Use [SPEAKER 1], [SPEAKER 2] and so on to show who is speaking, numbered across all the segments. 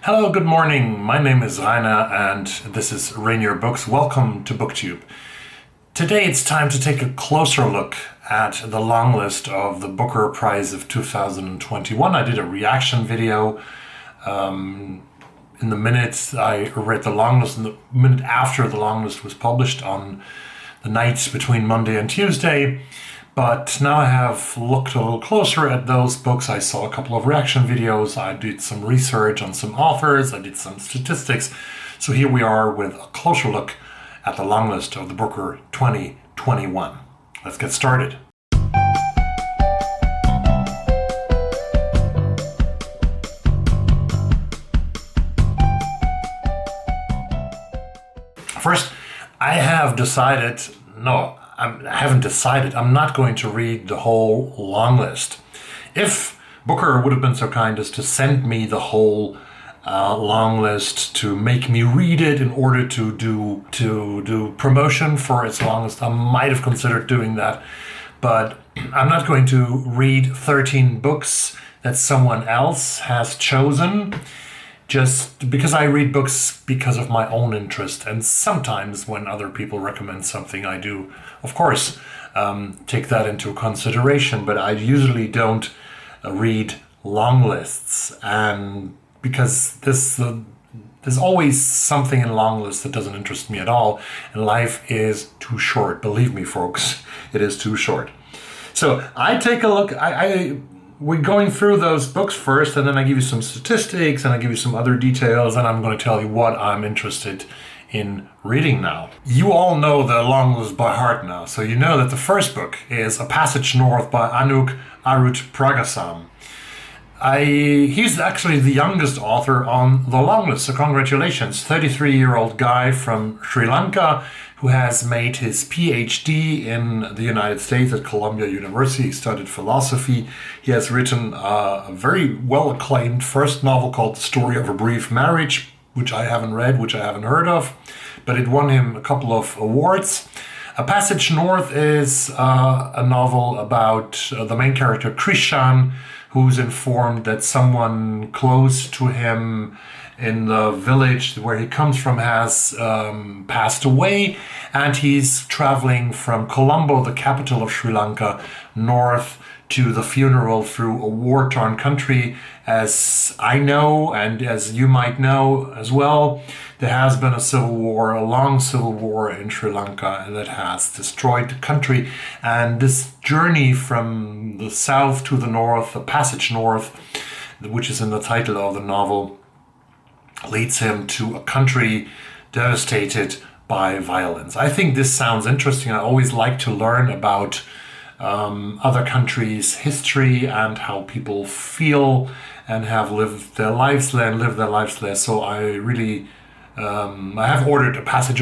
[SPEAKER 1] Hello, good morning. My name is Rainer and this is Rainierbooks. Welcome to BookTube. Today it's time to take a closer look at the long list of the Booker Prize of 2021. I did a reaction video in the minute I read the long list, in the minute after the long list was published on the nights between Monday and Tuesday. But now I have looked a little closer at those books. I saw a couple of reaction videos. I did some research on some authors. I did some statistics. So here we are with a closer look at the long list of the Booker 2021. Let's get started. First, I haven't decided. I'm not going to read the whole long list. If Booker would have been so kind as to send me the whole long list to make me read it in order to do promotion for its long list, I might have considered doing that. But I'm not going to read 13 books that someone else has chosen, just because I read books because of my own interest. And sometimes when other people recommend something, I do, of course, take that into consideration. But I usually don't read long lists. And because there's always something in long lists that doesn't interest me at all. And life is too short. Believe me, folks, it is too short. So I take a look. We're going through those books first, and then I give you some statistics, and I give you some other details, and I'm going to tell you what I'm interested in reading now. You all know the long list by heart now, so you know that the first book is A Passage North by Anuk Arudpragasam. He's actually the youngest author on the long list, so congratulations. 33-year-old guy from Sri Lanka who has made his PhD in the United States at Columbia University. He studied philosophy. He has written a very well-acclaimed first novel called The Story of a Brief Marriage, which I haven't read, which I haven't heard of, but it won him a couple of awards. A Passage North is a novel about the main character, Krishan, who's informed that someone close to him in the village where he comes from has passed away, and he's traveling from Colombo, the capital of Sri Lanka, north to the funeral through a war-torn country. As I know, and as you might know as well, there has been a civil war, a long civil war in Sri Lanka that has destroyed the country. And this journey from the south to the north, the passage north, which is in the title of the novel, leads him to a country devastated by violence. I think this sounds interesting. I always like to learn about other countries' history and how people feel and have lived their lives there and live their lives there. So I really, I have ordered A Passage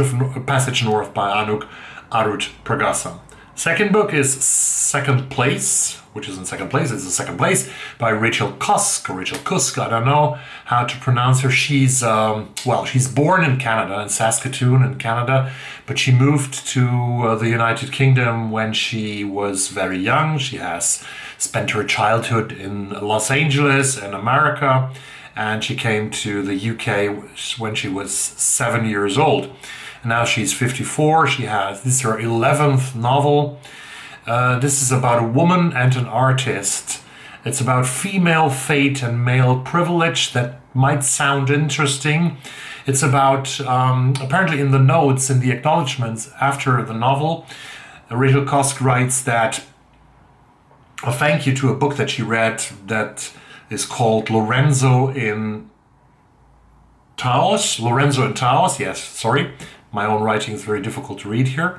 [SPEAKER 1] North by Anuk Arudpragasam. Second book is Second Place, which is in second place. It's the second place by Rachel Cusk, or Rachel Cusk. I don't know how to pronounce her. She's born in Canada, in Saskatoon in Canada, but she moved to the United Kingdom when she was very young. She has spent her childhood in Los Angeles in America, and she came to the UK when she was 7 years old. And now she's 54. This is her 11th novel. This is about a woman and an artist. It's about female fate and male privilege. That might sound interesting. It's about, apparently in the notes, in the acknowledgements after the novel, Rachel Cusk writes that a thank you to a book that she read that is called Lorenzo in Taos, yes, sorry. My own writing is very difficult to read here.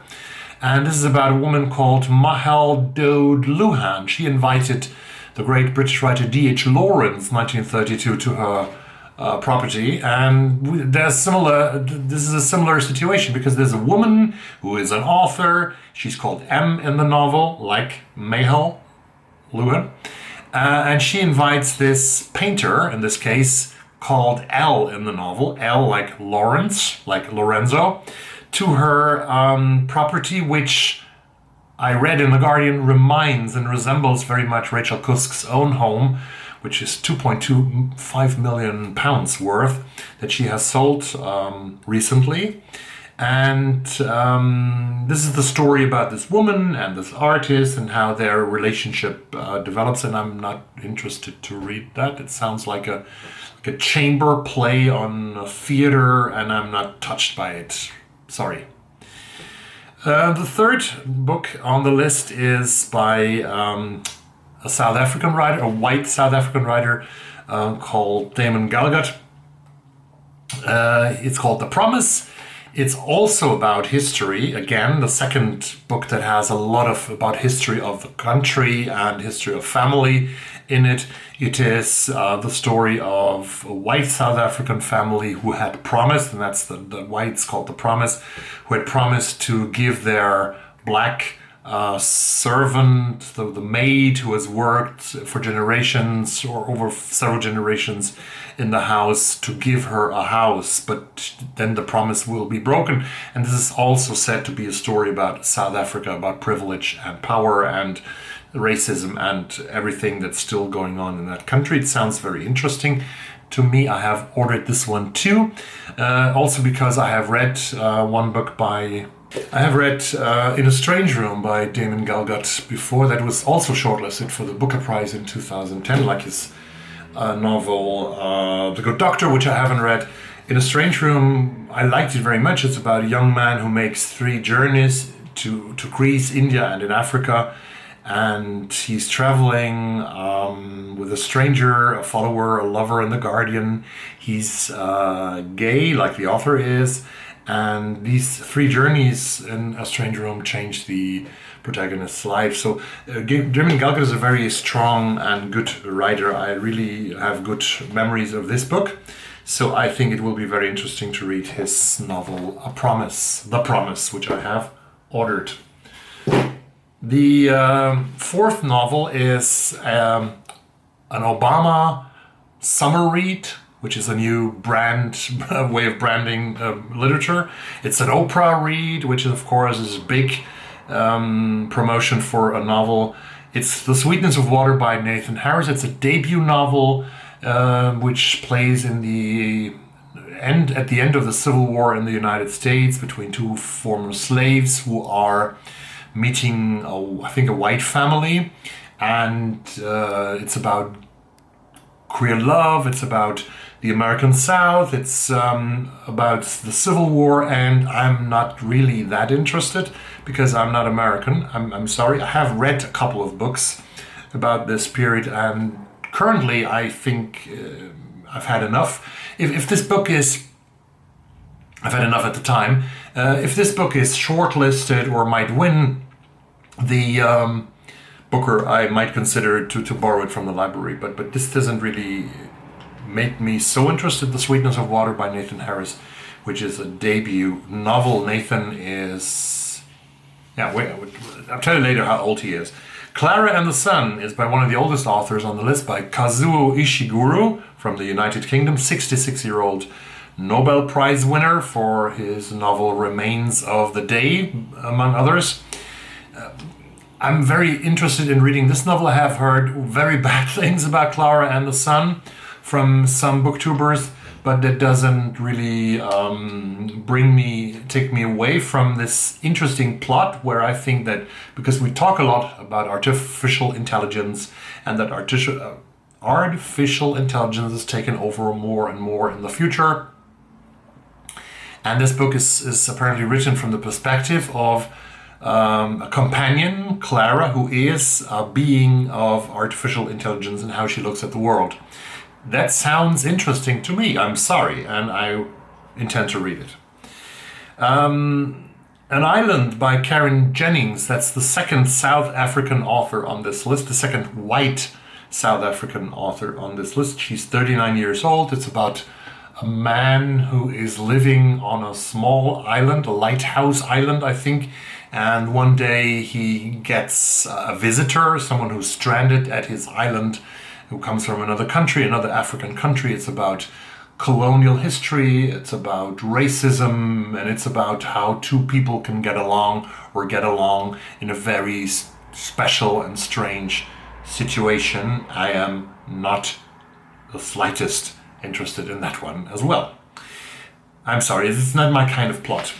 [SPEAKER 1] And this is about a woman called Mahal Dode Luhan. She invited the great British writer D.H. Lawrence, 1932, to her property. And this is a similar situation because there's a woman who is an author. She's called M in the novel, like Mahal Luhan. And she invites this painter, in this case, called L in the novel, L like Lawrence, like Lorenzo, to her property, which I read in The Guardian reminds and resembles very much Rachel Cusk's own home, which is £2.25 million worth, that she has sold recently. And this is the story about this woman and this artist and how their relationship develops. And I'm not interested to read that. It sounds like a chamber play on a theater, and I'm not touched by it. Sorry. The third book on the list is by a South African writer, a white South African writer called Damon Galgut. It's called The Promise. It's also about history. Again, the second book that has a lot about history of the country and history of family in it. It is the story of a white South African family who had promised, and that's the whites called The Promise, who had promised to give their black servant, the maid who has worked for generations or over several generations in the house, to give her a house, but then the promise will be broken. And this is also said to be a story about South Africa, about privilege and power and racism and everything that's still going on in that country. It sounds very interesting to me. I have ordered this one too, also because I have read one book by... I have read In a Strange Room by Damon Galgut before. That was also shortlisted for the Booker Prize in 2010, like his novel The Good Doctor, which I haven't read. In a Strange Room, I liked it very much. It's about a young man who makes 3 journeys to Greece, India, and in Africa. And he's traveling with a stranger, a follower, a lover, and the guardian. He's gay, like the author is. And these 3 journeys in A Strange Room changed the protagonist's life. So Damon Galgut is a very strong and good writer. I really have good memories of this book. So I think it will be very interesting to read his novel, The Promise, which I have ordered. The fourth novel is an Obama summer read, which is a new way of branding literature. It's an Oprah read, which of course is a big promotion for a novel. It's The Sweetness of Water by Nathan Harris. It's a debut novel which plays at the end of the Civil War in the United States between 2 former slaves who are meeting, I think, a white family. And it's about queer love. It's about the American South. It's about the Civil War, and I'm not really that interested because I'm not American. I'm sorry. I have read a couple of books about this period, and currently I think I've had enough. If this book is... I've had enough at the time. If this book is shortlisted or might win the Booker, I might consider to borrow it from the library. But this doesn't really make me so interested. The Sweetness of Water by Nathan Harris, which is a debut novel. Nathan is... I'll tell you later how old he is. Klara and the Sun is by one of the oldest authors on the list, by Kazuo Ishiguro from the United Kingdom, 66-year-old Nobel Prize winner for his novel Remains of the Day, among others. I'm very interested in reading this novel. I have heard very bad things about Klara and the Sun from some booktubers, but that doesn't really take me away from this interesting plot, where I think that because we talk a lot about artificial intelligence, and that artificial intelligence is taken over more and more in the future. And this book is apparently written from the perspective of a companion, Klara, who is a being of artificial intelligence and how she looks at the world. That sounds interesting to me. I'm sorry, and I intend to read it. An Island by Karen Jennings. That's the second South African author on this list, the second white South African author on this list. She's 39 years old. It's about a man who is living on a small island, a lighthouse island, I think. And one day he gets a visitor, someone who's stranded at his island, who comes from another country, another African country. It's about colonial history, it's about racism, and it's about how 2 people can get along in a very special and strange situation, I am not the slightest interested in that one as well. I'm sorry, it's not my kind of plot.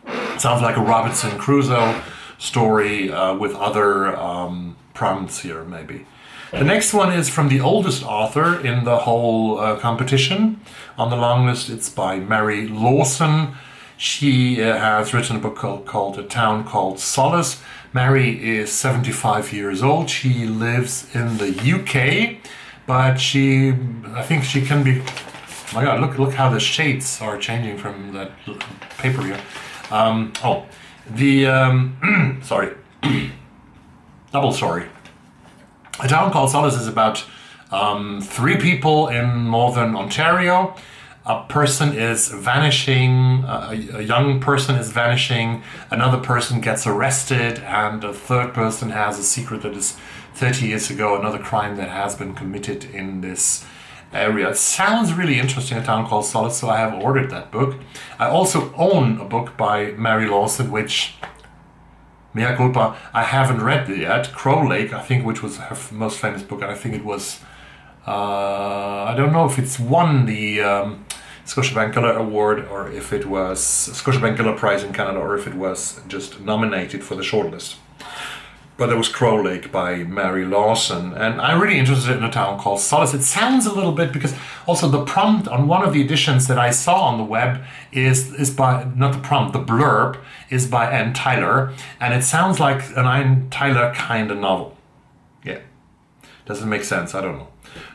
[SPEAKER 1] It sounds like a Robinson Crusoe story with other prompts here, maybe. The next one is from the oldest author in the whole competition. On the long list, it's by Mary Lawson. She has written a book called A Town Called Solace. Mary is 75 years old. She lives in the UK, but I think she can be... Oh my God, look how the shades are changing from that paper here. Sorry. Double sorry. A Town Called Solace is about 3 people in northern Ontario. A person is vanishing, a young person is vanishing, another person gets arrested, and a third person has a secret that is 30 years ago, another crime that has been committed in this area. It sounds really interesting, A Town Called Solace, so I have ordered that book. I also own a book by Mary Lawson, which, mea culpa, I haven't read it yet. Crow Lake, I think, which was her most famous book, and I think it was, I don't know if it's won the Scotiabank Giller Award, or if it was Scotiabank Giller Prize in Canada, or if it was just nominated for the shortlist. But it was Crow Lake by Mary Lawson, and I'm really interested in A Town Called Solace. It sounds a little bit, because also the prompt on one of the editions that I saw on the web is by, not the prompt, the blurb is by Ann Tyler, and it sounds like an Ann Tyler kind of novel. Yeah, does it make sense? I don't know.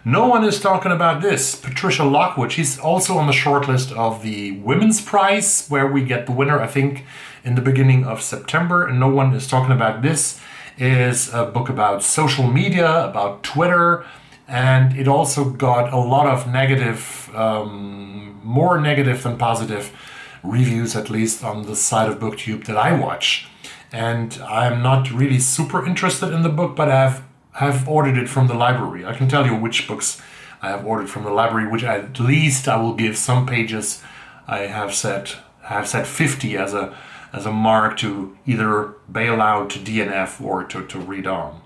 [SPEAKER 1] No one is talking about this. Patricia Lockwood, she's also on the shortlist of the Women's Prize, where we get the winner, I think, in the beginning of September, and no one is talking about this. Is a book about social media, about Twitter, and it also got a lot of negative, more negative than positive reviews, at least on the side of BookTube that I watch. And I'm not really super interested in the book, but I have ordered it from the library. I can tell you which books I have ordered from the library, which at least I will give some pages. I have set 50 as a mark to either bail out, to DNF, or to read on.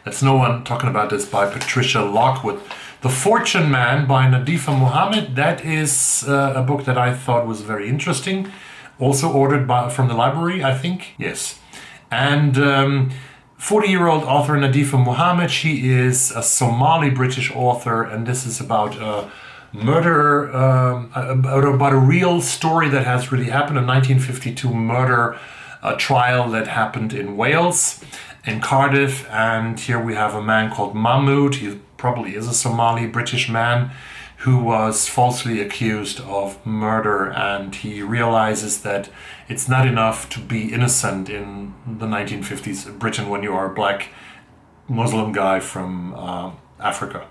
[SPEAKER 1] That's No One Talking About This by Patricia Lockwood. The Fortune Man by Nadifa Mohamed, that is a book that I thought was very interesting. Also ordered from the library, I think. Yes. And 40-year-old author Nadifa Mohamed, she is a Somali-British author, and this is about murder, about a real story that has really happened, a 1952 murder trial that happened in Wales, in Cardiff, and here we have a man called Mahmoud. He probably is a Somali British man who was falsely accused of murder, and he realizes that it's not enough to be innocent in the 1950s Britain when you are a black Muslim guy from Africa.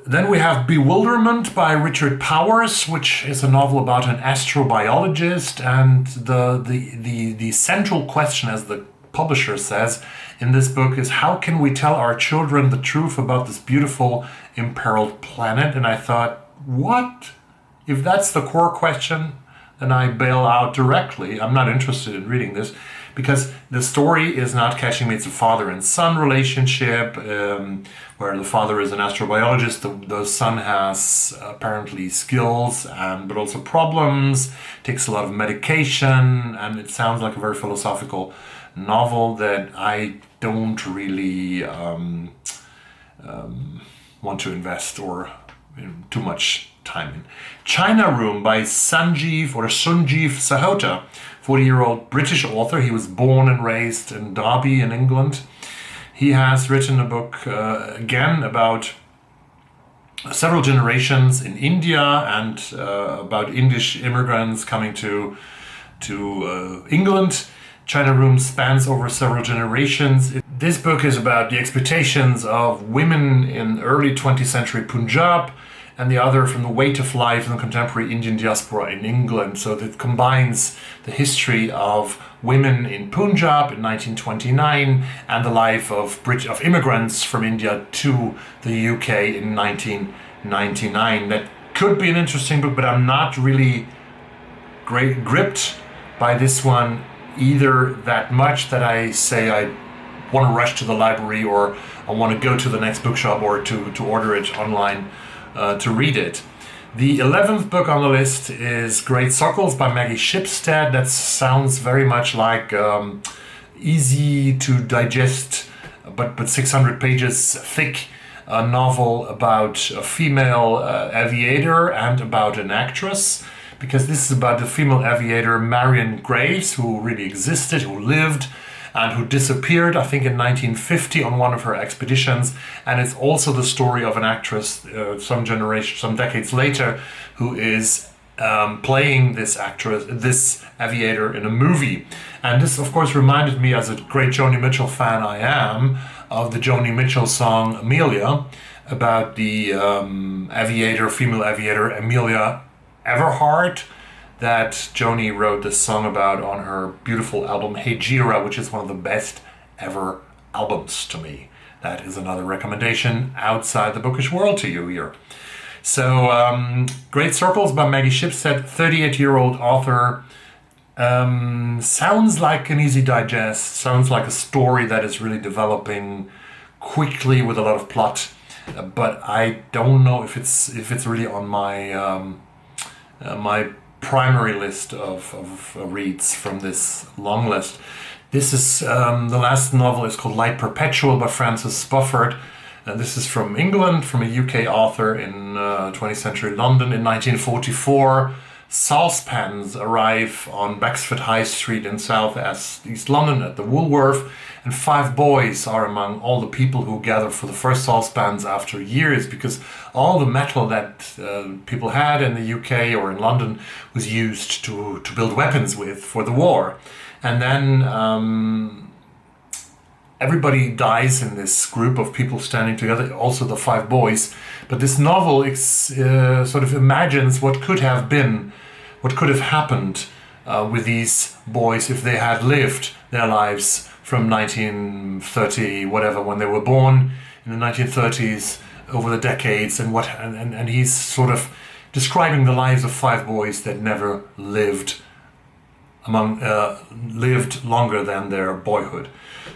[SPEAKER 1] Then we have Bewilderment by Richard Powers, which is a novel about an astrobiologist, and the central question, as the publisher says in this book, is how can we tell our children the truth about this beautiful imperiled planet? And I thought, what? If that's the core question, then I bail out directly. I'm not interested in reading this, because the story is not catching me. It's a father and son relationship, where the father is an astrobiologist. The son has apparently skills, but also problems, takes a lot of medication, and it sounds like a very philosophical novel that I don't really want to invest too much time in. China Room by Sunjeev Sahota, 40-year-old British author. He was born and raised in Derby in England. He has written a book again about several generations in India, and about Indian immigrants coming to England. China Room spans over several generations. This book is about the expectations of women in early 20th century Punjab, and the other from the weight of life in the contemporary Indian diaspora in England. So it combines the history of women in Punjab in 1929 and the life of immigrants from India to the UK in 1999. That could be an interesting book, but I'm not really gripped by this one either that much that I say I want to rush to the library, or I want to go to the next bookshop, or to order it online to read it. The 11th book on the list is Great Circles by Maggie Shipstead. That sounds very much like easy to digest, but 600 pages thick novel about a female aviator and about an actress, because this is about the female aviator Marion Graves, who really existed, who lived, and who disappeared, I think, in 1950 on one of her expeditions. And it's also the story of an actress some decades later, who is playing this aviator in a movie. And this, of course, reminded me, as a great Joni Mitchell fan I am, of the Joni Mitchell song Amelia, about the female aviator Amelia Earhart, that Joni wrote this song about on her beautiful album Hey Gira, which is one of the best ever albums to me. That is another recommendation outside the bookish world to you here. So, Great Circles by Maggie Shipstead, 38-year-old author. Sounds like an easy digest, sounds like a story that is really developing quickly with a lot of plot, but I don't know if it's really on my my primary list of reads from this long list. This is the last novel is called Light Perpetual by Francis Spufford. This is from England, from a UK author in 20th century London in 1944. Saucepans arrive on Bexford High Street in South East London at the Woolworth, and 5 boys are among all the people who gather for the first saucepans after years, because all the metal that people had in the UK or in London was used to build weapons with for the war. And then everybody dies in this group of people standing together, also the 5 boys. But this novel sort of imagines what could have been, what could have happened with these boys if they had lived their lives from 1930, whatever, when they were born in the 1930s, over the decades, and he's sort of describing the lives of 5 boys that never lived lived longer than their boyhood.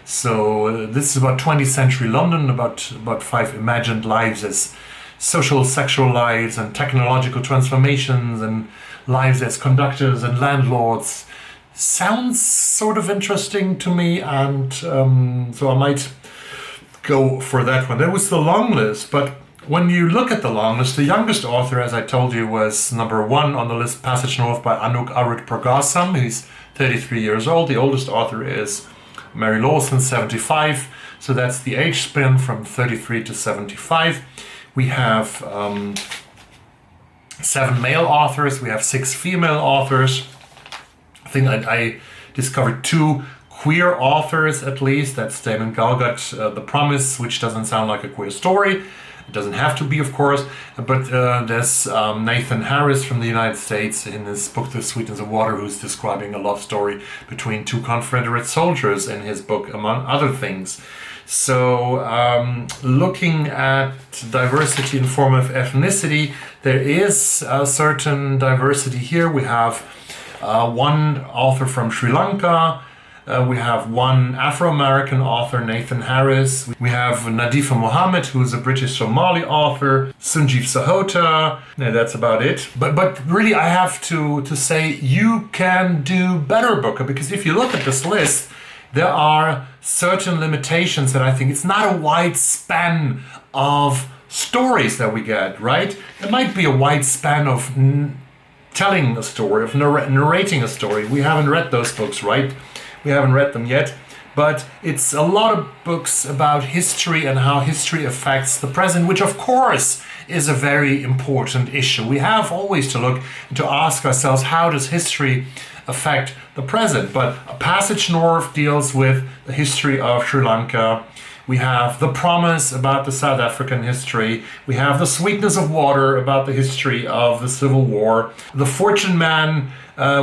[SPEAKER 1] So this is about 20th century London, about 5 imagined lives as social, sexual lives, and technological transformations, and lives as conductors and landlords. Sounds sort of interesting to me, and so I might go for that one. There was the long list, but when you look at the long list, the youngest author, as I told you, was number 1 on the list, Passage North by Anuk Arudpragasam. He's 33 years old. The oldest author is Mary Lawson, 75. So that's the age span from 33 to 75. We have 7 male authors. We have 6 female authors. I think I discovered 2 queer authors, at least. That's Damon Galgut, The Promise, which doesn't sound like a queer story. It doesn't have to be, of course, but there's Nathan Harris from the United States in his book The Sweetness of Water, who's describing a love story between 2 Confederate soldiers in his book, among other things. So looking at diversity in form of ethnicity, there is a certain diversity here. We have 1 author from Sri Lanka. We have 1 Afro-American author, Nathan Harris. We have Nadifa Mohamed, who's a British Somali author. Sunjeev Sahota. Yeah, that's about it. But really, I have to say, you can do better, Booker, because if you look at this list, there are certain limitations that I think it's not a wide span of stories that we get, right? There might be a wide span of telling a story, of narrating a story. We haven't read those books, right? We haven't read them yet, but it's a lot of books about history and how history affects the present, which of course is a very important issue. We have always to look and to ask ourselves, how does history affect the present? But A Passage North deals with the history of Sri Lanka. We have The Promise about the South African history. We have The Sweetness of Water about the history of the Civil War. The Fortune Man,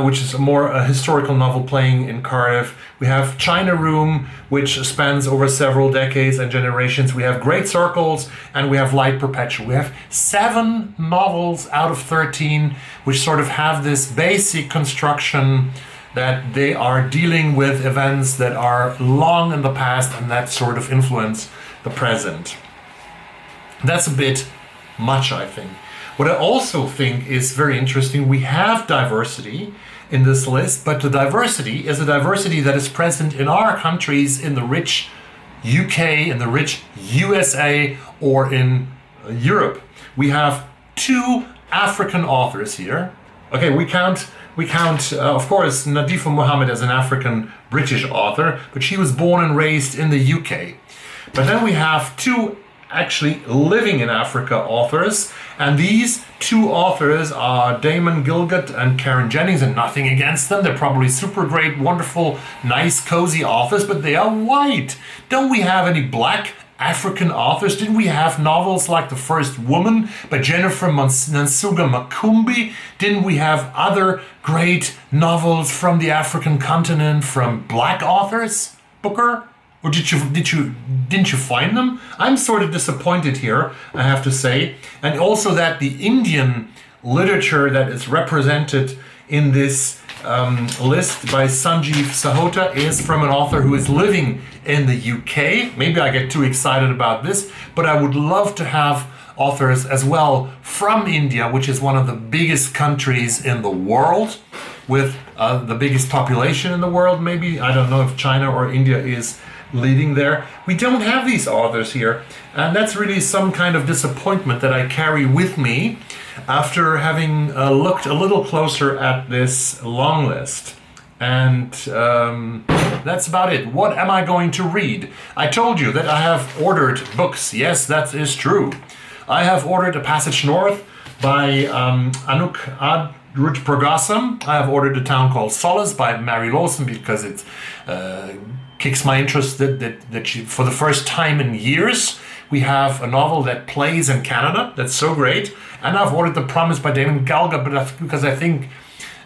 [SPEAKER 1] which is a historical novel playing in Cardiff. We have China Room, which spans over several decades and generations. We have Great Circles, and we have Light Perpetual. We have 7 novels out of 13, which sort of have this basic construction that they are dealing with events that are long in the past and that sort of influence the present. That's a bit much, I think. What I also think is very interesting, we have diversity in this list, but the diversity is a diversity that is present in our countries, in the rich UK, in the rich USA, or in Europe. We have 2 African authors here. Okay, we count, of course, Nadifa Mohamed as an African British author, but she was born and raised in the UK. But then we have 2 actually living in Africa authors, and these 2 authors are Damon Galgut and Karen Jennings, and nothing against them. They're probably super great, wonderful, nice, cozy authors, but they are white. Don't we have any black African authors? Didn't we have novels like The First Woman by Jennifer Nansuga Makumbi? Didn't we have other great novels from the African continent from black authors, Booker? Or didn't you find them? I'm sort of disappointed here, I have to say. And also that the Indian literature that is represented in this list by Sunjeev Sahota is from an author who is living in the UK. Maybe I get too excited about this, but I would love to have authors as well from India, which is one of the biggest countries in the world, with the biggest population in the world. Maybe, I don't know if China or India is leading there. We don't have these authors here, and that's really some kind of disappointment that I carry with me after having looked a little closer at this long list. And that's about it. What am I going to read? I told you that I have ordered books. Yes, that is true. I have ordered A Passage North by Anuk Arudpragasam. I have ordered A Town Called Solace by Mary Lawson because it kicks my interest that she, for the first time in years, we have a novel that plays in Canada. That's so great. And I've ordered The Promise by Damon Galgut, but because I think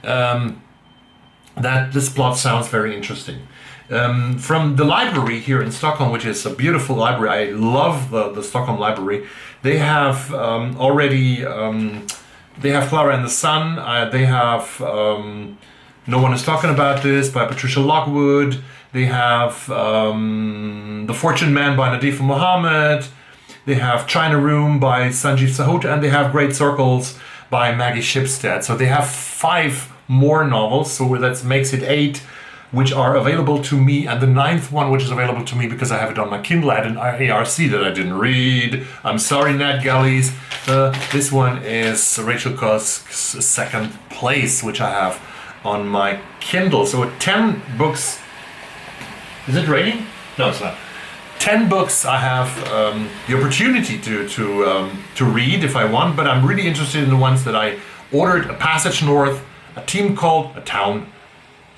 [SPEAKER 1] that this plot sounds very interesting. From the library here in Stockholm, which is a beautiful library, I love the Stockholm library. They have already, they have Klara and the Sun. They have No One Is Talking About This by Patricia Lockwood. They have The Fortune Man by Nadifa Mohamed. They have China Room by Sunjeev Sahota, and they have Great Circles by Maggie Shipstead. So they have 5 more novels, so that makes it 8, which are available to me, and the 9th one, which is available to me because I have it on my Kindle at an ARC that I didn't read. I'm sorry, Nat Gallies. This one is Rachel Cusk's Second Place, which I have on my Kindle. So 10 books. Is it raining? No, it's not. 10 books I have the opportunity to read if I want, but I'm really interested in the ones that I ordered. A Passage North, A Team Called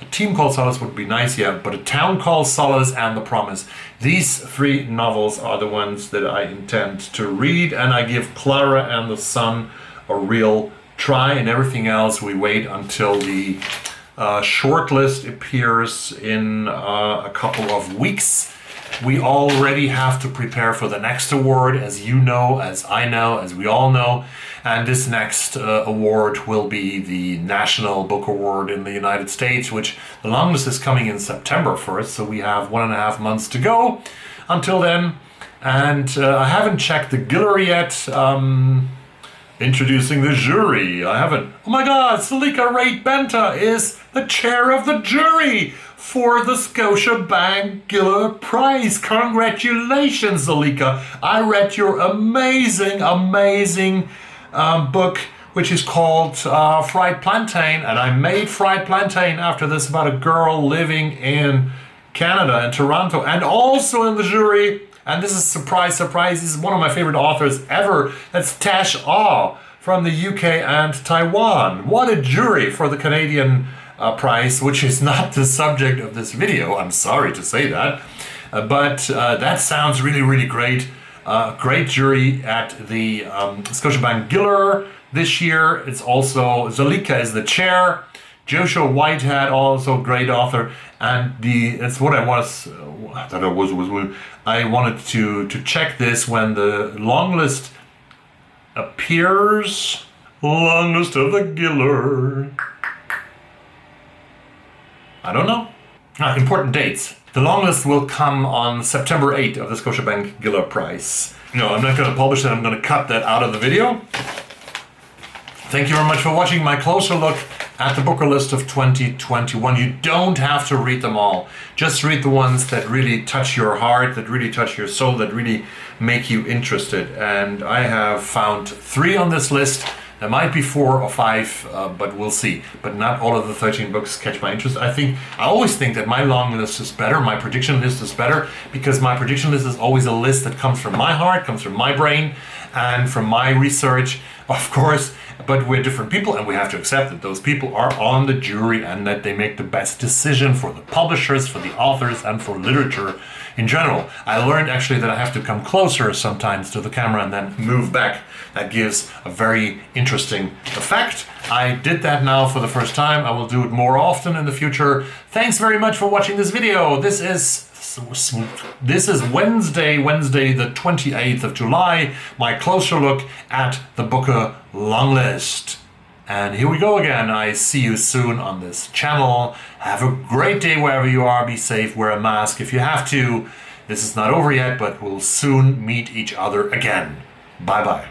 [SPEAKER 1] Solace would be nice, yeah, but A Town Called Solace and The Promise. These 3 novels are the ones that I intend to read, and I give Klara and the Sun a real try, and everything else we wait until the shortlist appears in a couple of weeks. We already have to prepare for the next award, as you know, as I know, as we all know. And this next award will be the National Book Award in the United States, which the longest is coming in September 1st. So we have 1.5 months to go until then. And I haven't checked the gallery yet. Introducing the jury. I haven't. Oh my God, Salika Rate Benta is the chair of the jury for the Scotiabank Giller Prize. Congratulations, Salika. I read your amazing book, which is called Fried Plantain, and I made Fried Plantain after this, about a girl living in Canada, in Toronto, and also in the jury. And this is surprise, this is one of my favorite authors ever. That's Tash Aw from the UK and Taiwan. What a jury for the Canadian prize, which is not the subject of this video. I'm sorry to say that. But that sounds really, really great. Great jury at the Scotiabank Giller this year. It's also, Zalika is the chair. Joshua Whitehead, also great author. And that's what I wanted to check this when the long list appears. Long list of the Giller. I don't know. Important dates. The long list will come on September 8th of the Scotiabank Giller Prize. No, I'm not going to publish it. I'm going to cut that out of the video. Thank you very much for watching my closer look at the Booker list of 2021. You don't have to read them all. Just read the ones that really touch your heart, that really touch your soul, that really make you interested. And I have found 3 on this list. There might be 4 or 5, but we'll see. But not all of the 13 books catch my interest. I always think that my long list is better, my prediction list is better, because my prediction list is always a list that comes from my heart, comes from my brain, and from my research, of course. But we're different people, and we have to accept that those people are on the jury and that they make the best decision for the publishers, for the authors, and for literature in general. I learned actually that I have to come closer sometimes to the camera and then move back. That gives a very interesting effect. I did that now for the first time. I will do it more often in the future. Thanks very much for watching this video. This is Wednesday the 28th of July, my closer look at the Booker long list. And here we go again. I see you soon on this channel. Have a great day wherever you are. Be safe, wear a mask if you have to. This is not over yet, but we'll soon meet each other again. Bye-bye.